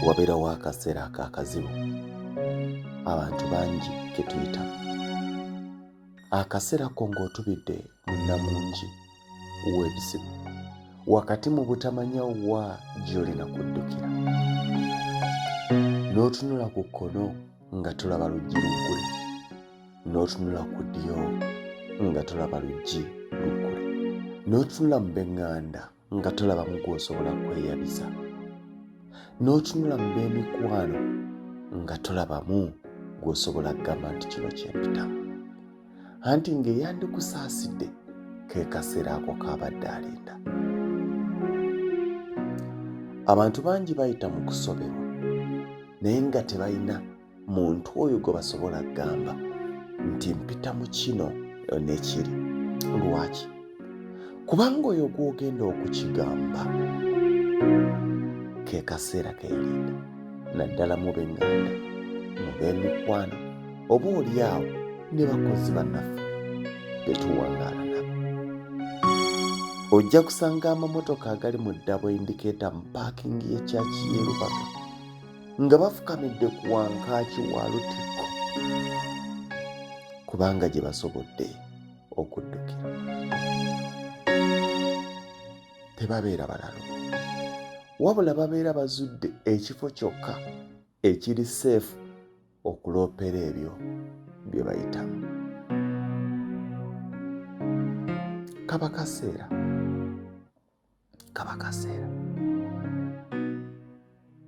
wabeerawo akaseera akazibu abantu bangi ke tuyitamu. Akaseera ko ng'otubidde mu nnamungi w'ebizibu, wakati mu butamanya wa gy'olina kuddukira, n'otunula ku kkono nga tolaba luggi luggule, n'otunula ku ddyo nga tolaba luggi luggule, n'otunula mu b'eŋŋanda nga tolabamu gw'osobola kweyabisa, n'otunula mu b'emikwano nga tolabamu gw'osobola kugamba nti kino kyempitamu, anti ng'eyandikusaasidde ke kaseera ako kaabadde alinda. Abantu bangi bayita mu kusoberwa naye nga tebalina muntu oyo gwe basobola kugamba nti mpita mu kino n'ekiri. Lwaki? Kubanga oyo gw'ogenda okukigamba ke kaseera keyalinda, naddala mu b'eŋŋanda, mu b'emikwano, oba oliawo ne bakozi bannaffe be tuwangaala nabo. Ojja kusanga amamotoka agali mu ddabo indikeeta mu paakingi y'ekyaki y'e Lubaga nga bafukamidde ku wankaaki wa lutikko kubanga gye basobodde okuddukira. Tebabeera balalu, wabula babeera bazudde ekifo kyokka ekiri seefu okuloopera ebyo bye bayitamu. Kaba kaseera.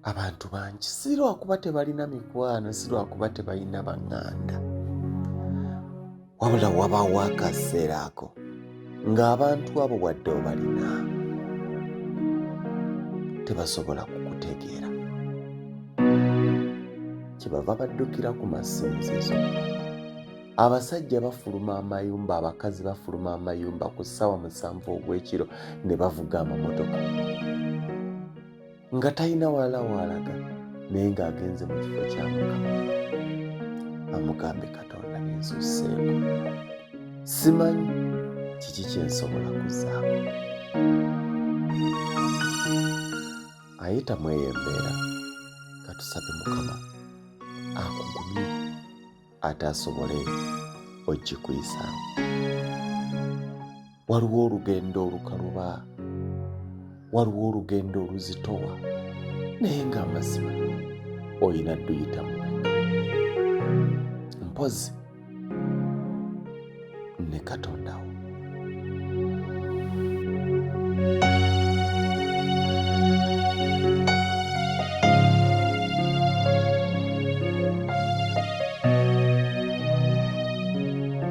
Abantu bangi si lwakuba tebalina mikwano, si lwakuba tebalina baŋŋanda, wabula wabaawo akaseera ako ng'abantu abo wadde obalina tebasobola kukutegeera, kyebava baddukira ku masinzizo. Abasajja bafuluma amayumba, abakazi bafuluma amayumba ku ssaawa 7 ogw'ekiro ne bavuga amamotoka nga talina walala walaga naye ng'agenze mu kifo kya Mukama. Amugambe Katonda byensusseeko, simanyi kiki kye nsobola kuzzaako. Ayitamu eyo embeera, katusabe Mukama akugumye ate asobole ogikuyisaamu. Waliwo olugendo olukaluba, waliwo olugendo oluzitowa, naye ng'amazima olina dduyitamu wekka, mpozi ne Katonda wo.